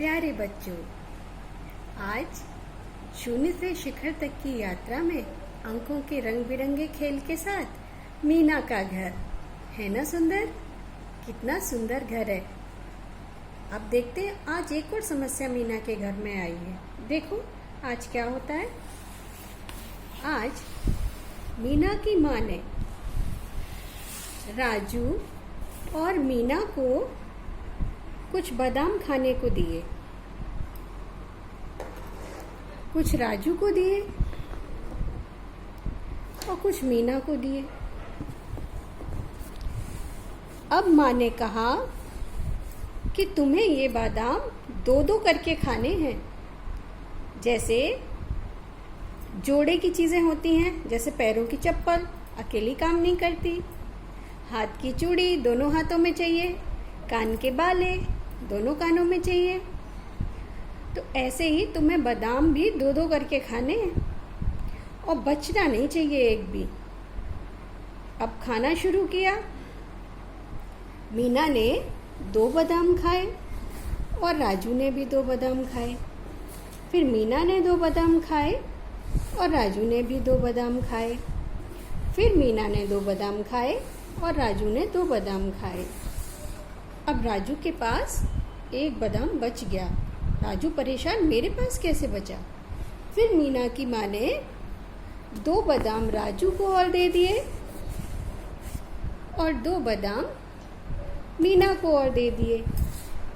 प्यारे बच्चों, आज शून्य से शिखर तक की यात्रा में अंकों के रंग बिरंगे खेल के साथ मीना का घर है ना सुंदर। कितना सुंदर घर है। अब देखते हैं आज एक और समस्या मीना के घर में आई है। देखो आज क्या होता है। आज मीना की माँ ने राजू और मीना को कुछ बादाम खाने को दिए, कुछ राजू को दिए और कुछ मीना को दिए। अब माँ ने कहा कि तुम्हें ये बादाम दो दो करके खाने हैं। जैसे जोड़े की चीज़ें होती हैं, जैसे पैरों की चप्पल अकेली काम नहीं करती, हाथ की चूड़ी दोनों हाथों में चाहिए, कान के बाले दोनों कानों में चाहिए। तो ऐसे ही तुम्हें बादाम भी दो दो करके खाने हैं और बचना नहीं चाहिए एक भी। अब खाना शुरू किया। मीना ने 2 बादाम खाए और राजू ने भी 2 बादाम खाए। फिर मीना ने 2 बादाम खाए और राजू ने भी 2 बादाम खाए। फिर मीना ने 2 बादाम खाए और राजू ने 2 बादाम खाए। अब राजू के पास 1 बादाम बच गया। राजू परेशान, मेरे पास कैसे बचा। फिर मीना की माँ ने 2 बादाम राजू को और दे दिए और 2 बादाम मीना को और दे दिए।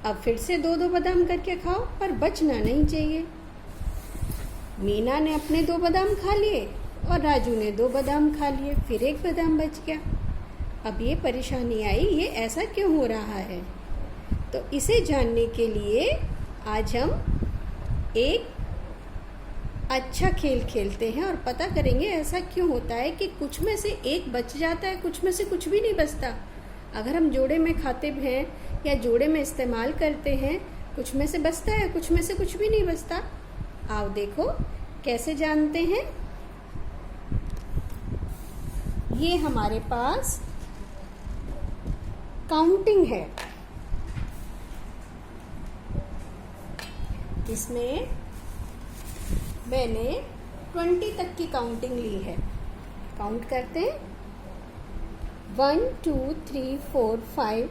अब फिर से 2-2 बादाम करके खाओ, पर बचना नहीं चाहिए। मीना ने अपने 2 बादाम खा लिए और राजू ने 2 बादाम खा लिए। फिर 1 बादाम बच गया। अब ये परेशानी आई, ये ऐसा क्यों हो रहा है। तो इसे जानने के लिए आज हम एक अच्छा खेल खेलते हैं और पता करेंगे ऐसा क्यों होता है कि कुछ में से एक बच जाता है, कुछ में से कुछ भी नहीं बचता। अगर हम जोड़े में खाते हैं या जोड़े में इस्तेमाल करते हैं, कुछ में से बचता है, कुछ में से कुछ भी नहीं बचता। आओ देखो कैसे जानते हैं। ये हमारे पास काउंटिंग है। इसमें मैंने 20 तक की काउंटिंग ली है। काउंट करते हैं। 1 2 3 4 5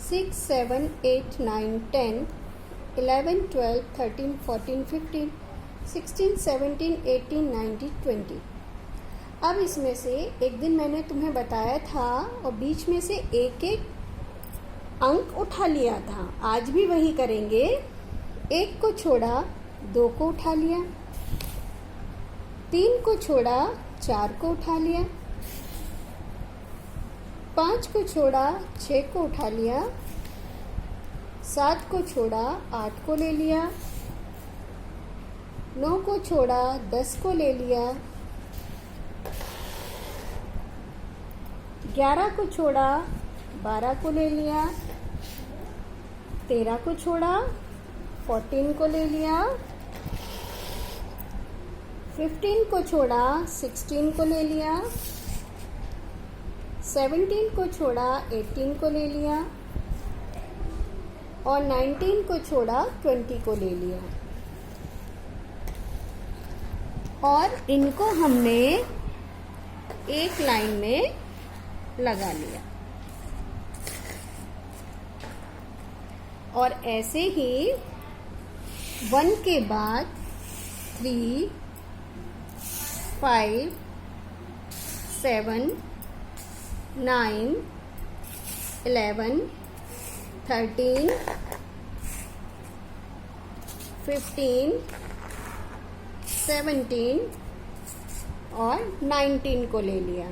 6 7 8 9 10 11 12 13 14 15 16 17 18 19 20। अब इसमें से एक दिन मैंने तुम्हें बताया था और बीच में से एक एक अंक उठा लिया था। आज भी वही करेंगे। 1 को छोड़ा 2 को उठा लिया, 3 को छोड़ा 4 को उठा लिया, 5 को छोड़ा 6 को उठा लिया, 7 को छोड़ा 8 को ले लिया, 9 को छोड़ा 10 को ले लिया, 11 को छोड़ा 12 को ले लिया, 13 को छोड़ा 14 को ले लिया, 15 को छोड़ा 16 को ले लिया, 17 को छोड़ा 18 को ले लिया और 19 को छोड़ा 20 को ले लिया। और इनको हमने एक लाइन में लगा लिया। और ऐसे ही 1 के बाद 3 5 7 9 11 13 15 17 और 19 को ले लिया।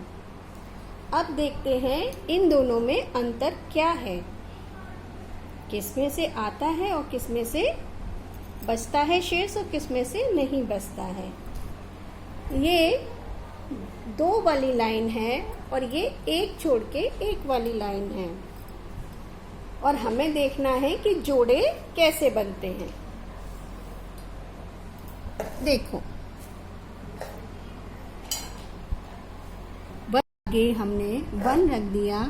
अब देखते हैं इन दोनों में अंतर क्या है, किसमें से आता है और किसमें से बचता है शेष और किसमें से नहीं बचता है। ये 2 वाली लाइन है और ये 1 छोड़ के 1 वाली लाइन है। और हमें देखना है कि जोड़े कैसे बनते हैं। देखो आगे हमने 1 रख दिया,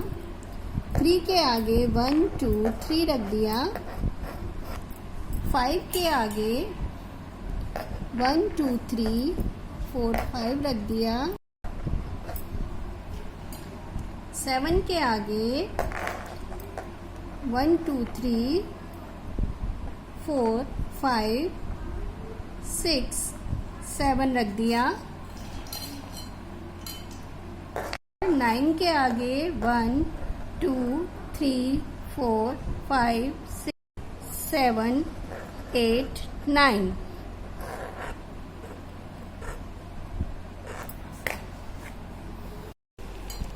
3 के आगे 1 2 3 रख दिया, 5 के आगे 1 2 3 4 5 रख दिया। 7 के आगे 1 2 3 4 5 6 7 रख दिया। 9 के आगे 1 2 3 4 5 6 7 8 9।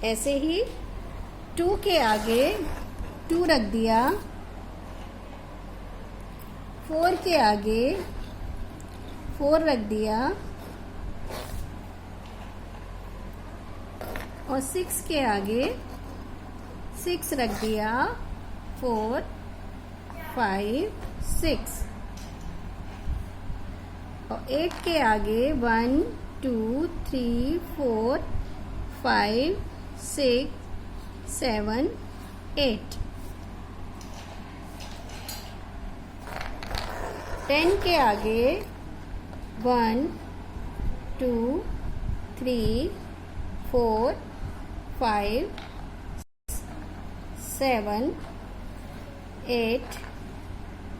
ऐसे ही 2 के आगे 2 रख दिया। 4 के आगे 4 रख दिया और 6 के आगे 6 रख दिया। 4 5 6 और 8 के आगे 1 2 3 4 5 6 7 8। 10 के आगे 1 2 3 4 5 7 8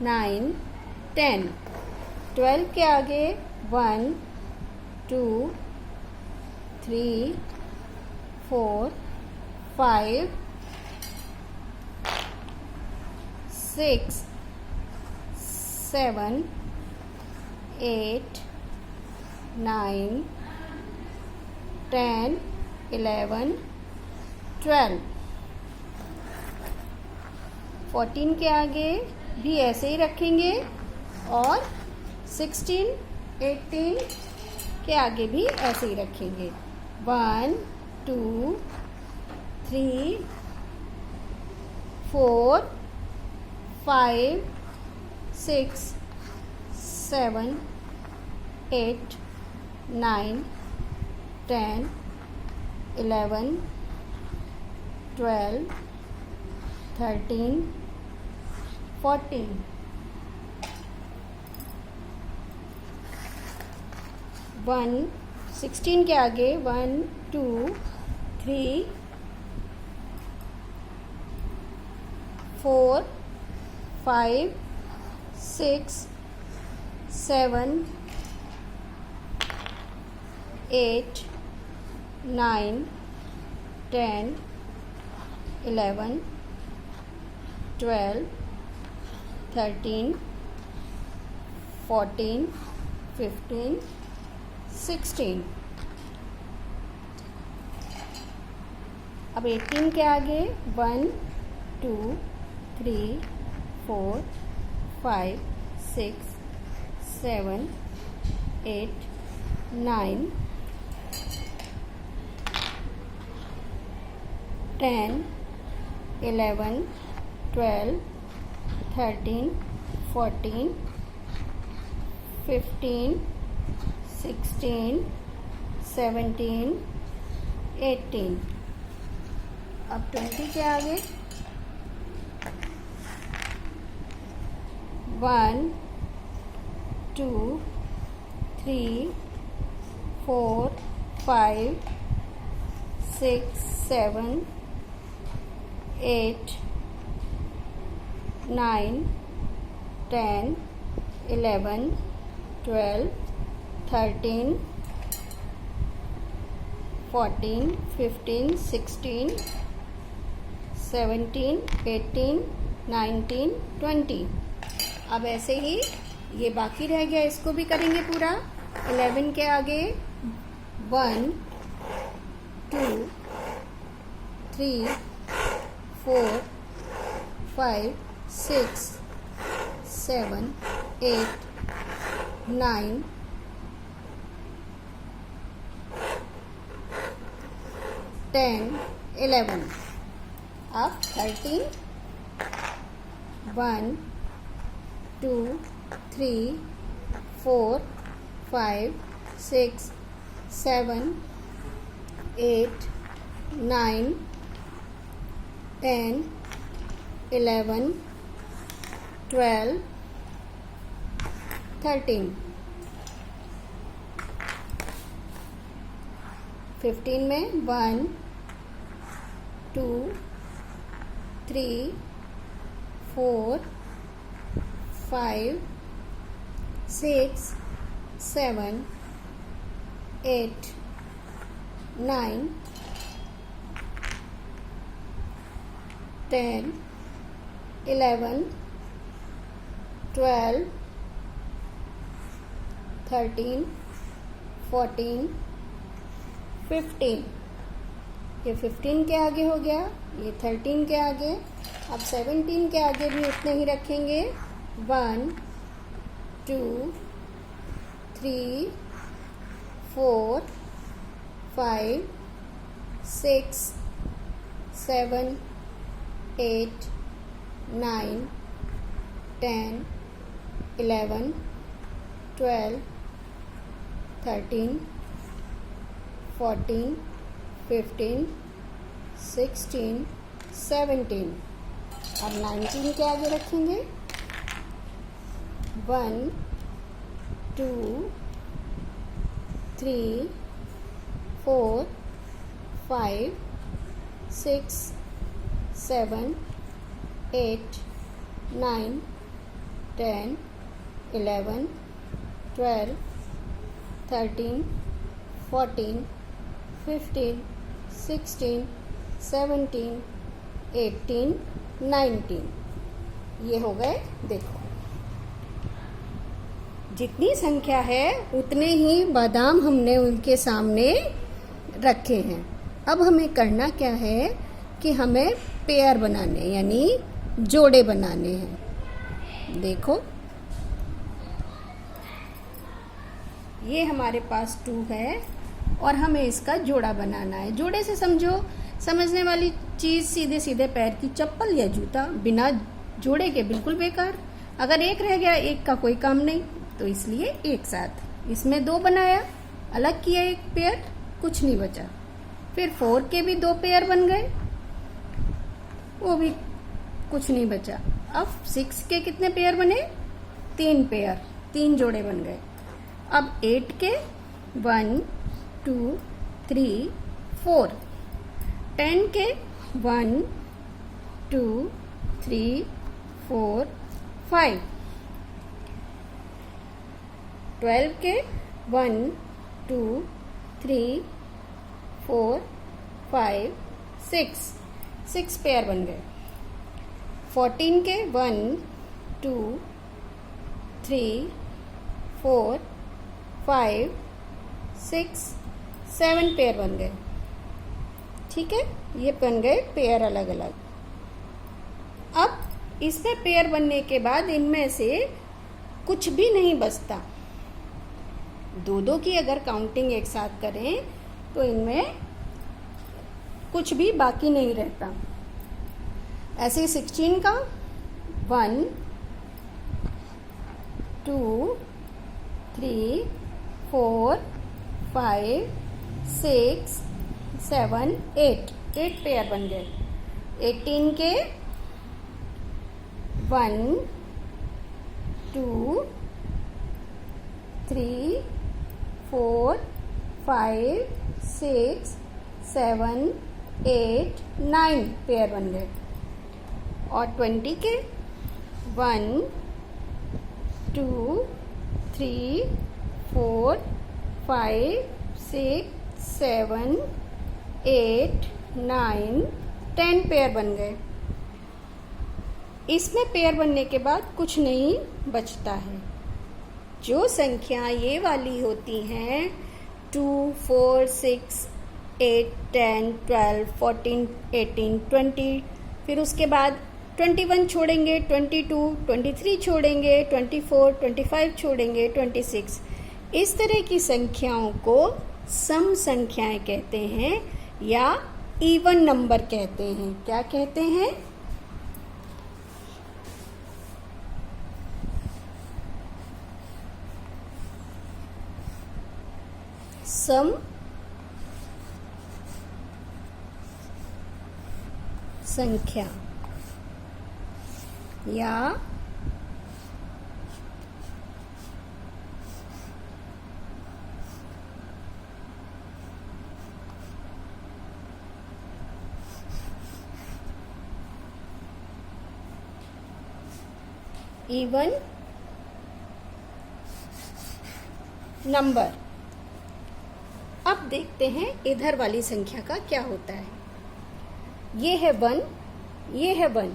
9 10। 12 के आगे 1 2 3 4 5 6 7 8 9 10 11 12। 14 के आगे भी ऐसे ही रखेंगे और 16 18 के आगे भी ऐसे ही रखेंगे। 1 2 3 4 5 6 7 8 9 10 11 12 13 14। 16 के आगे 1 2 3 4 5 6 7 8 9 10 11 12 13 14 15 16। अब 18 के आगे 1 2 3 4 5 6 7 8 9 10 11 12 13 14 15 16 17 18। अब 20 के आगे 1 2 3 4 5 6 7 8 9 10 11 12 13 14 15 16 17 18 19 20। अब ऐसे ही ये बाकी रह गया, इसको भी करेंगे पूरा। 11 के आगे 1 2 3 4 5 6 7 8 9 10 11। अब 13 1 2 3 4 5 6 7 8 9 10 11 12 13। 15 में 1 2 3 4 5 6 7 8 9 10 11 12 13 14 15। ये 15 के आगे हो गया, ये 13 के आगे। अब 17 के आगे भी उतने ही रखेंगे। 1 2 3 4 5 6 7 8 9 10 11 12 13 14 15 16 17। अब 19 के आगे रखेंगे। 1 2 3 4 5 6 7 8 9 10 11 12 13 14 15 16 17 18 19। ये हो गए। देखो, जितनी संख्या है उतने ही बादाम हमने उनके सामने रखे हैं। अब हमें करना क्या है कि हमें पेयर बनाने यानी जोड़े बनाने हैं। देखो, ये हमारे पास 2 है और हमें इसका जोड़ा बनाना है। जोड़े से समझने वाली चीज सीधे सीधे पैर की चप्पल या जूता, बिना जोड़े के बिल्कुल बेकार। अगर एक रह गया, एक का कोई काम नहीं, तो इसलिए एक साथ। इसमें 2 बनाया, अलग किया एक पेयर, कुछ नहीं बचा। फिर 4 के भी 2 पेयर बन गए, वो भी कुछ नहीं बचा। अब 6 के कितने पेयर बने? 3 पेयर, 3 जोड़े बन गए। अब 8 के 1 2 3 4। 10 के 1 2 3 4 5। 12 के 1 2 3 4 5 6 पेयर बन गए। 14 के 1 2 3 4 5 6 7 पेयर बन गए। ठीक है, ये बन गए पेयर अलग अलग। अब इसमें पेयर बनने के बाद इनमें से कुछ भी नहीं बचता। 2-2 की अगर काउंटिंग एक साथ करें तो इनमें कुछ भी बाकी नहीं रहता। ऐसे 16 का 1 2 3 4 5 6 7 8 पेयर बन गए। 18 के 1 2 3 4 5 6 7 8 9 पेयर बन गए। और 20 के 1 2 3 4 5 6 7 8 9 10 पेयर बन गए। इसमें पेयर बनने के बाद कुछ नहीं बचता है। जो संख्या ये वाली होती हैं 2 4 6 8 10 12 14 18 20, फिर उसके बाद 21 छोड़ेंगे, 22 23 छोड़ेंगे, 24 25 छोड़ेंगे, 26। इस तरह की संख्याओं को सम संख्याएं कहते हैं या इवन नंबर कहते हैं। क्या कहते हैं? सम संख्या या इवन नंबर। अब देखते हैं इधर वाली संख्या का क्या होता है। ये है 1, ये है 1,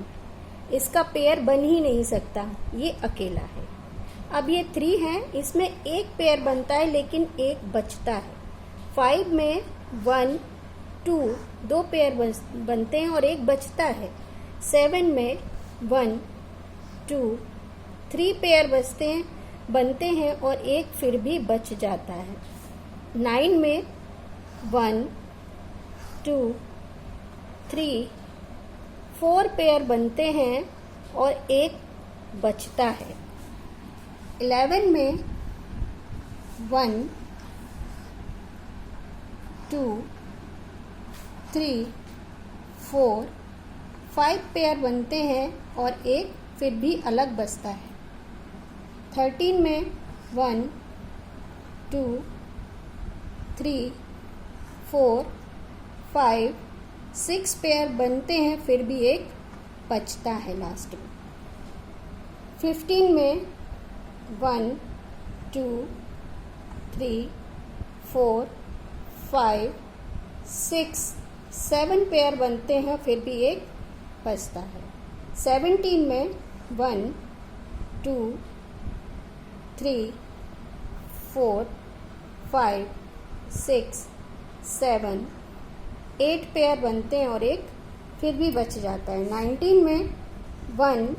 इसका पेयर बन ही नहीं सकता, ये अकेला है। अब ये 3 है, इसमें एक पेयर बनता है लेकिन एक बचता है। 5 में 1 2 दो पेयर बनते हैं और एक बचता है। 7 में 1 2 3 पेयर बनते हैं और एक फिर भी बच जाता है। 9 में 1 2 3 4 पेयर बनते हैं और एक बचता है। 11 में 1 2 3 4 5 पेयर बनते हैं और एक फिर भी अलग बचता है। 13 में 1 2 3 4 5 6 पेयर बनते हैं, फिर भी एक बचता है लास्ट में। 15 में 1 2 3 4 5 6 7 पेयर बनते हैं, फिर भी एक बचता है। 17 में 1 2 3 4 5 6 7 8 पेयर बनते हैं और एक फिर भी बच जाता है। 19 में 1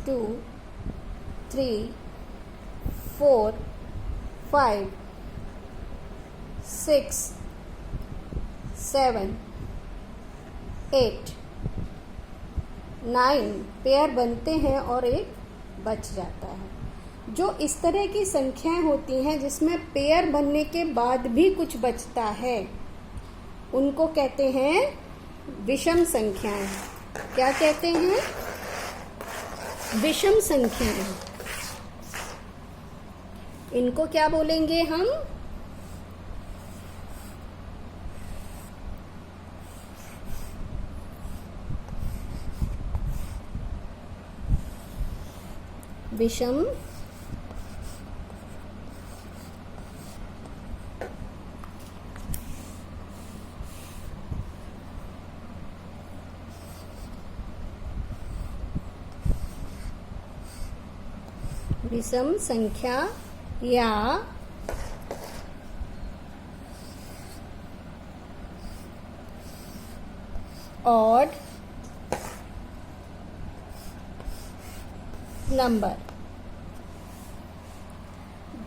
2 3 4 5 6 7 8 9 पेयर बनते हैं और एक बच जाता है। जो इस तरह की संख्याएं होती हैं जिसमें पेयर बनने के बाद भी कुछ बचता है, उनको कहते हैं विषम संख्याएं। क्या कहते हैं? विषम संख्याएं। इनको क्या बोलेंगे हम? विषम विषम संख्या या ऑड नंबर।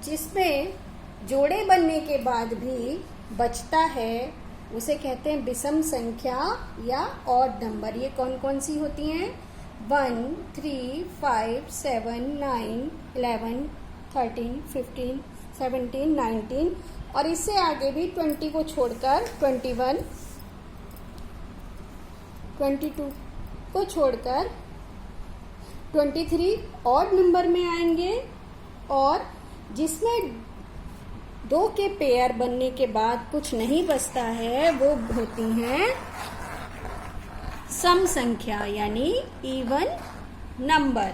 जिसमें जोड़े बनने के बाद भी बचता है उसे कहते हैं विषम संख्या या ऑड नंबर। ये कौन कौन सी होती हैं? 1 3 5 7 9 11 13 15 17 19 और इससे आगे भी 20 को छोड़कर 21 22 को छोड़कर 23 ऑड नंबर में आएंगे। और जिसमें 2 के पेयर बनने के बाद कुछ नहीं बचता है वो होती हैं सम संख्या यानी इवन नंबर।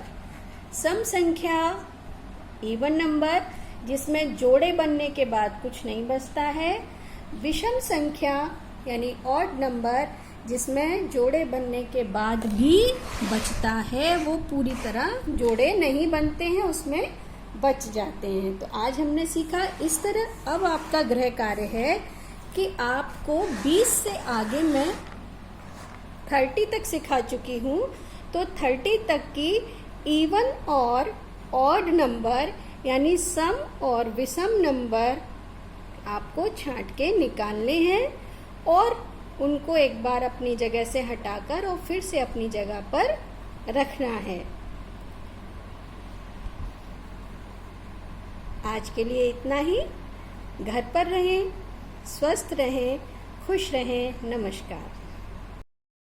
सम संख्या इवन नंबर जिसमें जोड़े बनने के बाद कुछ नहीं बचता है। विषम संख्या यानी ऑड नंबर जिसमें जोड़े बनने के बाद भी बचता है, वो पूरी तरह जोड़े नहीं बनते हैं, उसमें बच जाते हैं। तो आज हमने सीखा इस तरह। अब आपका गृह कार्य है कि आपको 20 से आगे मैं 30 तक सिखा चुकी हूँ, तो 30 तक की इवन और ऑड नंबर यानी सम और विषम नंबर आपको छांट के निकालने हैं और उनको एक बार अपनी जगह से हटाकर और फिर से अपनी जगह पर रखना है। आज के लिए इतना ही। घर पर रहें, स्वस्थ रहें, खुश रहें। नमस्कार।